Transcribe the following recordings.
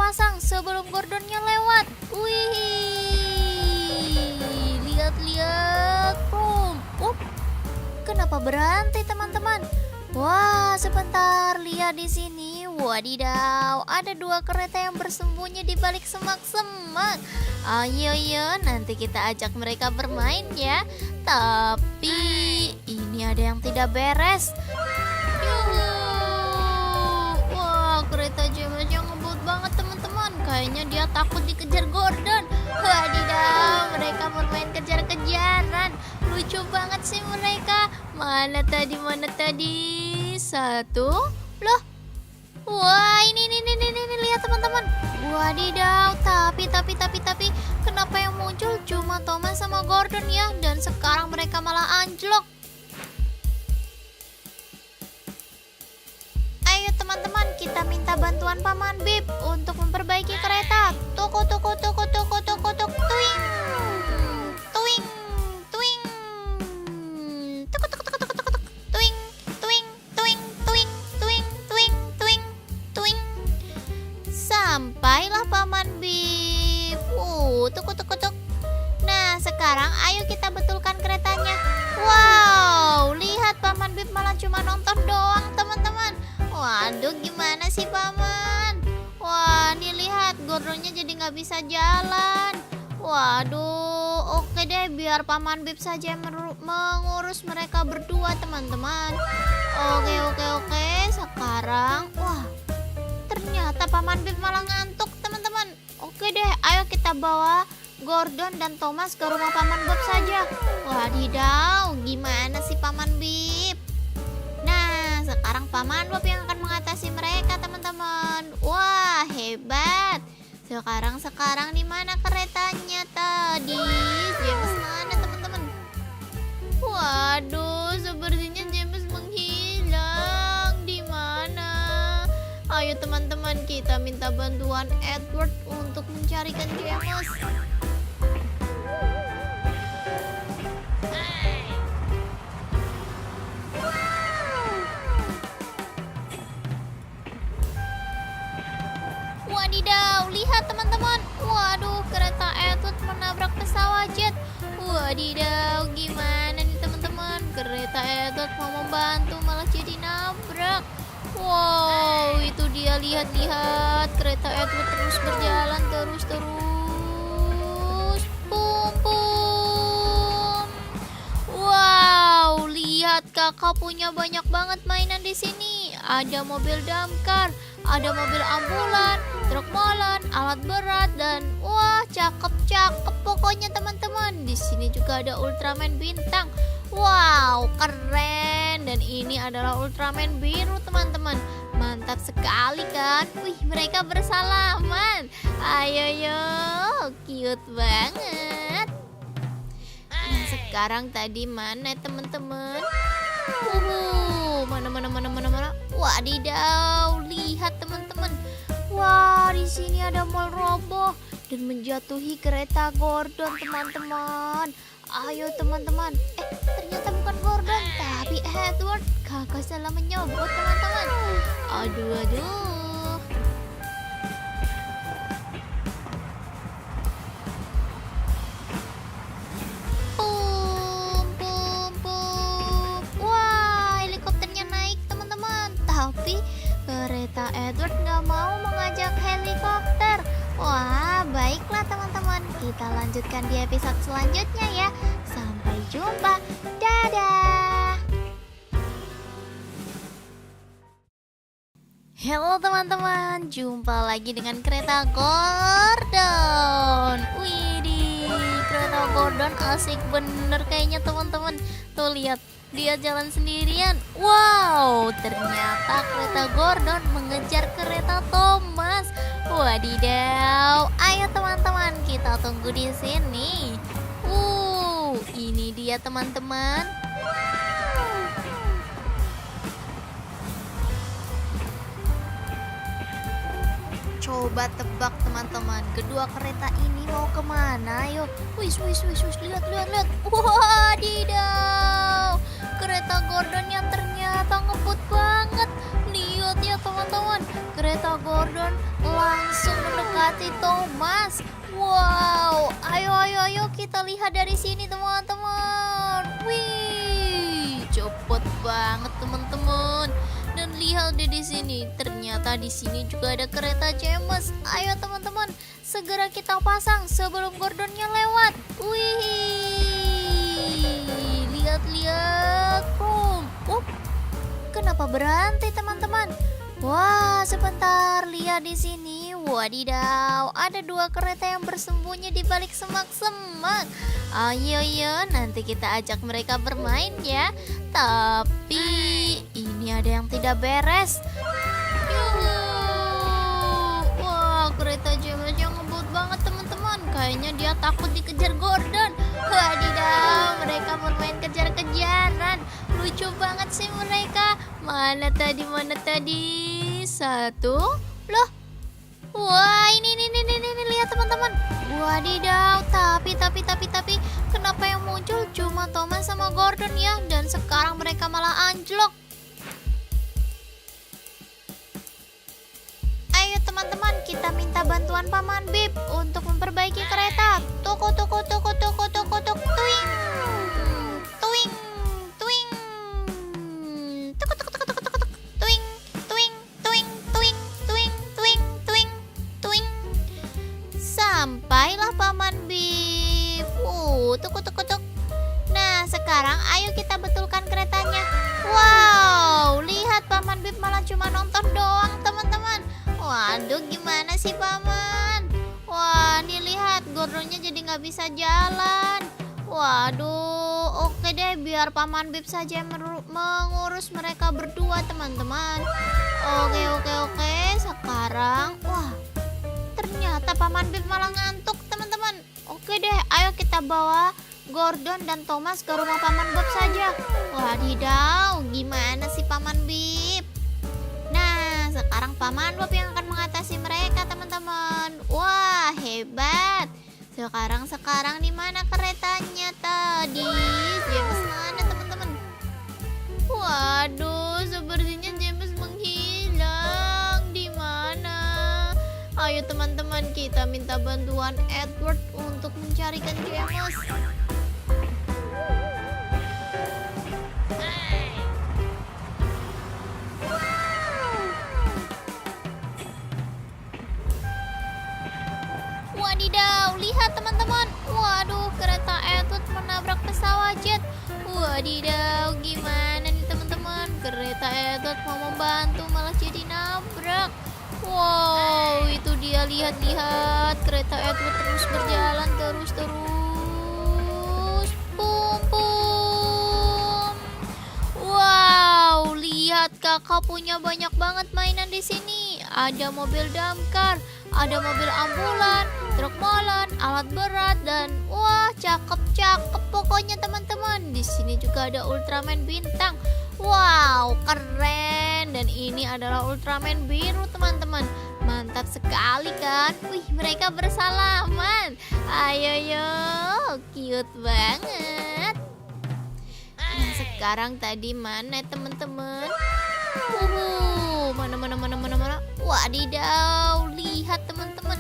pasang sebelum Gordonnya lewat. Wih, lihat-lihat, boom. Kenapa berhenti teman-teman? Wah, sebentar, lihat di sini. Wadidaw, ada 2 kereta yang bersembunyi di balik semak-semak. Ayo, nanti kita ajak mereka bermain ya. Tapi ini ada yang tidak beres. Yuhu. Wah, kereta James yang ngebut banget teman-teman. Kayaknya dia takut dikejar Gordon. Wadidaw, mereka bermain kejar-kejaran. Lucu banget sih mereka. Mana tadi? Satu. Loh. Wah, ini lihat teman-teman. Wadidaw, tapi kenapa yang muncul cuma Thomas sama Gordon ya? Dan sekarang mereka malah anjlok. Ayo teman-teman, kita minta bantuan Paman Bip untuk memperbaiki kereta. Toko, tuing. Sampailah Paman Bip. Tuk. Nah, sekarang ayo kita betulkan keretanya. Wow, lihat Paman Bip malah cuma nonton doang, teman-teman. Waduh, gimana sih Paman? Wah, nih lihat Gordonnya jadi nggak bisa jalan. Waduh, oke deh, biar Paman Bip saja yang mengurus mereka berdua, teman-teman. Oke. Sekarang, wah, ternyata Paman Bip malah ngantuk teman-teman. Oke deh, ayo kita bawa Gordon dan Thomas ke rumah Paman Bob saja. Wadidaw, gimana sih Paman Bip? Nah, sekarang Paman Bob yang akan mengatasi mereka teman-teman. Wah, hebat. Sekarang di mana keretanya tadi? James mana teman-teman? Waduh, sepertinya James menghilang. Di mana? Ayo teman-teman, kita minta bantuan Edward untuk mencarikan James. Wadidaw, lihat teman-teman. Waduh, kereta Edward menabrak pesawat jet. Wadidaw, gimana nih teman-teman? Kereta Edward mau membantu malah jadi nabrak. Wow, itu dia, lihat kereta Edward terus berjalan terus. Pum. Wow, lihat kakak punya banyak banget mainan di sini. Ada mobil damkar, ada mobil ambulan, truk molen, alat berat, dan wah, cakep pokoknya teman-teman. Di sini juga ada Ultraman bintang. Wow, keren. Dan ini adalah Ultraman biru teman-teman. Mantap sekali kan? Wih, mereka bersalaman. Ayo, cute banget. Nah, sekarang tadi mana teman-teman? Mana? Wadidaw, lihat teman-teman. Wah, di sini ada mall roboh dan menjatuhi kereta Gordon teman-teman. Ayo teman-teman. Ternyata bukan Gordon, tapi Edward. Kakak salah menyebut teman-teman. Aduh. Wah, helikopternya naik teman-teman. Tapi kereta Edward nggak mau mengajak helikopter. Wah, baiklah teman-teman. Kita lanjutkan di episode selanjutnya ya. Sampai jumpa. Dadah. Halo teman-teman, jumpa lagi dengan kereta Gordon. Widih, kereta Gordon asik bener kayaknya teman-teman. Tuh lihat, dia jalan sendirian. Wow, ternyata kereta Gordon mengejar kereta Thomas. Wadidaw, ayo teman-teman, kita tunggu di sini. Ini dia teman-teman. Coba tebak teman-teman, kedua kereta ini mau kemana? Yuk, wis, lihat. Wadidaw, kereta Gordon yang ternyata ngebut banget. Lihat ya teman-teman, kereta Gordon langsung si Thomas. Wow, ayo kita lihat dari sini teman-teman. Wih, cepet banget teman-teman. Dan lihat deh di sini, ternyata di sini juga ada kereta James. Ayo teman-teman, segera kita pasang sebelum Gordonnya lewat. Wih, lihat-lihat, boom. Kenapa berhenti teman-teman? Wah, sebentar, lihat di sini. Wadidaw, ada 2 kereta yang bersembunyi di balik semak-semak. Ayo, nanti kita ajak mereka bermain ya. Tapi ini ada yang tidak beres. Wah, kereta James-nya ngebut banget teman-teman. Kayaknya dia takut dikejar Gordon. Wadidaw, mereka bermain kejar-kejaran. Lucu banget sih mereka. Mana tadi? Satu. Loh. Wah, ini lihat teman-teman. Wadidaw, tapi kenapa yang muncul cuma Thomas sama Gordon ya? Dan sekarang mereka malah anjlok. Ayo teman-teman, kita minta bantuan Paman Bip untuk memperbaiki kereta. Tuk. Tuing. Sampailah Paman Bip. Tuk. Nah, sekarang ayo kita betulkan keretanya. Wow, lihat Paman Bip malah cuma nonton doang teman-teman. Waduh, gimana sih Paman? Wah, nih lihat Gordonnya jadi nggak bisa jalan. Waduh, oke deh, biar Paman Bip saja yang mengurus mereka berdua teman-teman. Oke. Sekarang, wah, ternyata Paman Bip malah ngantuk teman-teman. Oke deh, ayo kita bawa Gordon dan Thomas ke rumah Paman Bob saja. Wadidaw, gimana sih Paman Bip? Nah, sekarang Paman Bob yang akan mengatasi mereka teman-teman. Wah, hebat. Sekarang di mana keretanya tadi? James mana teman-teman? Waduh, sepertinya James menghilang. Di mana? Ayo teman-teman, kita minta bantuan Edward untuk mencarikan James. Wadidaw, lihat teman-teman. Waduh, kereta Edward menabrak pesawat jet. Wadidaw, gimana nih teman-teman? Kereta Edward mau membantu malah jadi nabrak. Wow, itu dia, lihat kereta Edward terus berjalan terus. Pum. Wow, lihat kakak punya banyak banget mainan di sini. Ada mobil damkar, ada mobil ambulan, truk molen, alat berat, dan wah, cakep pokoknya teman-teman. Di sini juga ada Ultraman bintang. Wow, keren. Dan ini adalah Ultraman biru teman-teman. Mantap sekali kan? Wih, mereka bersalaman. Ayo, cute banget. Nah, sekarang tadi mana teman-teman? Mana? Wadidaw, lihat teman-teman.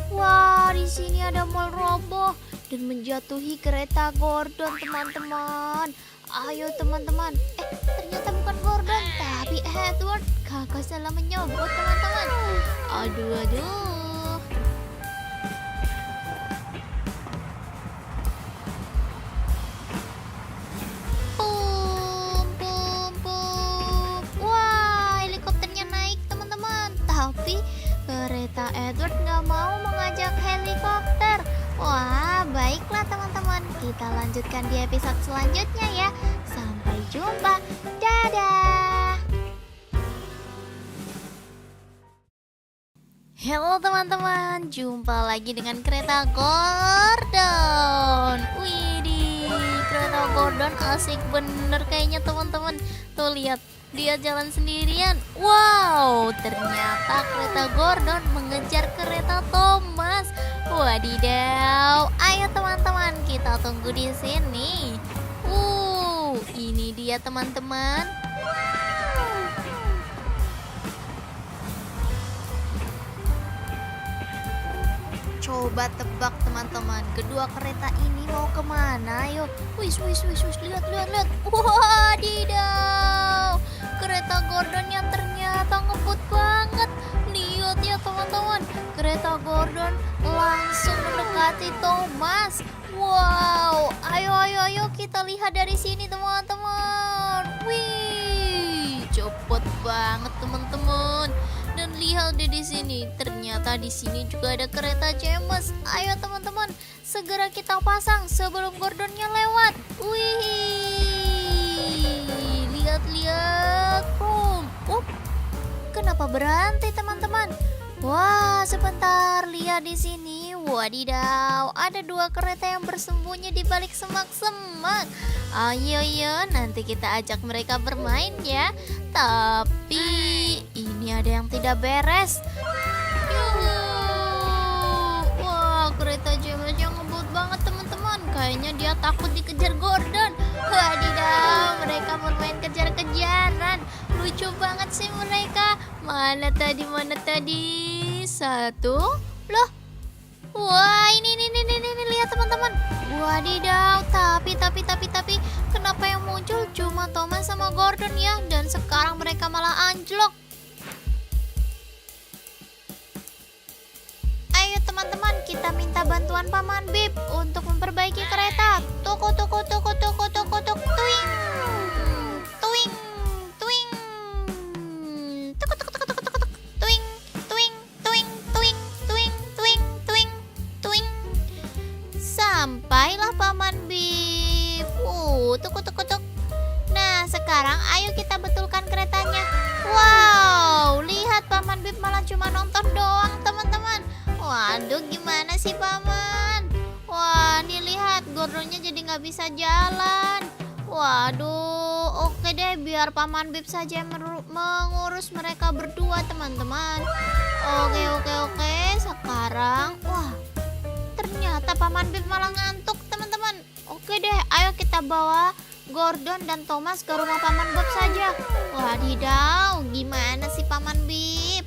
Wah, di sini ada mall roboh dan menjatuhi kereta Gordon teman-teman. Ayo teman-teman. Ternyata bukan Gordon, tapi Edward. Kakak salah menyebut teman-teman. Aduh. Pum. Wah, helikopternya naik teman-teman. Tapi kereta Edward nggak mau mengajak helikopter. Wah, baiklah teman-teman. Kita lanjutkan di episode selanjutnya ya. Sampai jumpa. Dadah. Halo teman-teman, jumpa lagi dengan kereta Gordon. Widih, kereta Gordon asik bener kayaknya teman-teman. Tuh lihat, dia jalan sendirian. Wow, ternyata kereta Gordon mengejar kereta Thomas. Wadidaw, ayo teman-teman, kita tunggu di sini. Ini dia teman-teman. Coba tebak teman-teman, kedua kereta ini mau kemana? Ayo, wis, lihat, lihat. Wadidaw, kereta Gordonnya ternyata ngebut banget. Lihat ya teman-teman, kereta Gordon langsung mendekati Thomas. Wow, ayo kita lihat dari sini teman-teman. Wih, cepet banget teman-teman. Dan lihat deh di sini, ternyata di sini juga ada kereta James. Ayo teman-teman, segera kita pasang sebelum Gordonnya lewat. Wih, lihat. Kenapa berhenti teman-teman? Wah, sebentar, lihat di sini. Wadidaw, ada dua kereta yang bersembunyi di balik semak-semak. Ayo, nanti kita ajak mereka bermain ya. Tapi ini ada yang tidak beres. Wah, kereta James yang ngebut banget teman-teman. Kayaknya dia takut dikejar Gordon. Wadidaw, mereka bermain kejar-kejaran. Lucu banget sih mereka. Mana tadi? Satu. Loh. Wah, ini lihat teman-teman. Wadidaw, tapi kenapa yang muncul cuma Thomas sama Gordon ya? Dan sekarang mereka malah anjlok. Ayo teman-teman, kita minta bantuan Paman Bip untuk memperbaiki kereta. Tuk. Tuing. Sampailah Paman Bip. Tuk. Nah, sekarang ayo kita betulkan keretanya. Wow, lihat Paman Bip malah cuma nonton doang teman-teman. Waduh, gimana sih Paman? Wah, nih lihat Gordonnya jadi nggak bisa jalan. Waduh, oke deh, biar Paman Bip saja yang mengurus mereka berdua teman-teman. Oke. Sekarang, wah, ternyata Paman Bip malah ngantuk teman-teman. Oke deh, ayo kita bawa Gordon dan Thomas ke rumah Paman Bob saja. Wadidaw, gimana sih Paman Bip?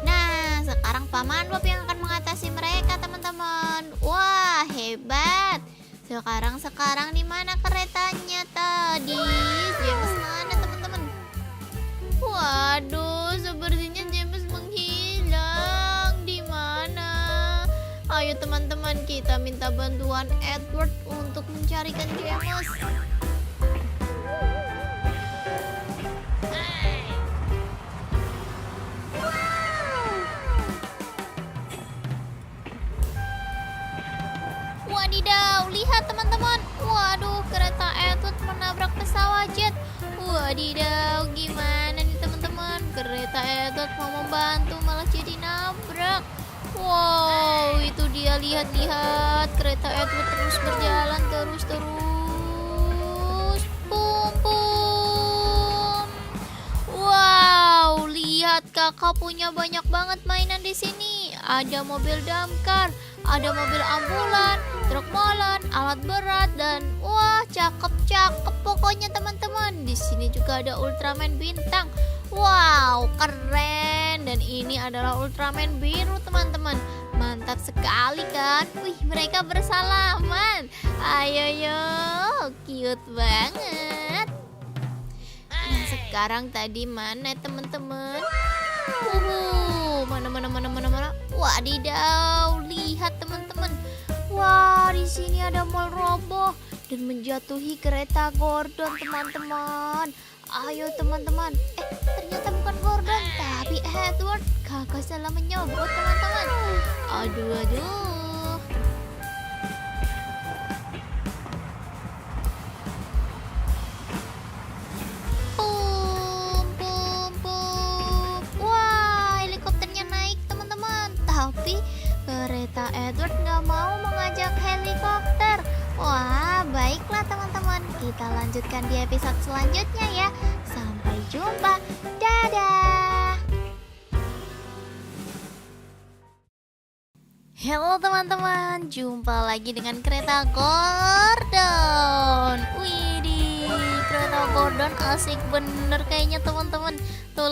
Nah, sekarang Paman Bob yang akan mengatasi mereka teman-teman. Wah, hebat. Sekarang di mana keretanya tadi? James mana teman-teman? Waduh, sepertinya James menghilang. Di mana? Ayo teman-teman, kita minta bantuan Edward untuk mencarikan James. Wadidaw, lihat teman-teman. Waduh, kereta Edward menabrak pesawat jet. Wadidaw, gimana nih teman-teman? Kereta Edward mau membantu malah jadi nabrak. Wow, itu dia, lihat kereta Edward terus berjalan terus. Pum. Wow, lihat kakak punya banyak banget mainan di sini. Ada mobil damkar, ada mobil ambulan, truk molen, alat berat, dan wah, cakep pokoknya teman-teman. Di sini juga ada Ultraman bintang. Wow, keren. Dan ini adalah Ultraman biru teman-teman. Mantap sekali kan? Wih, mereka bersalaman. Ayo, cute banget. Nah, sekarang tadi mana teman-teman? Mana? Wadidaw, lihat teman-teman. Wah, di sini ada mall roboh dan menjatuhi kereta Gordon teman-teman. Ayo teman-teman. Ternyata bukan Gordon, tapi Edward. Kakak salah menyebut teman-teman. Aduh. Pum. Wah, helikopternya naik teman-teman. Tapi kereta Edward nggak mau mengajak helikopter. Wah, baiklah teman-teman. Kita lanjutkan di episode selanjutnya ya. Sampai jumpa. Dadah. Halo teman-teman, jumpa lagi dengan kereta Gordon. Widih, kereta Gordon asik bener kayaknya teman-teman. Tuh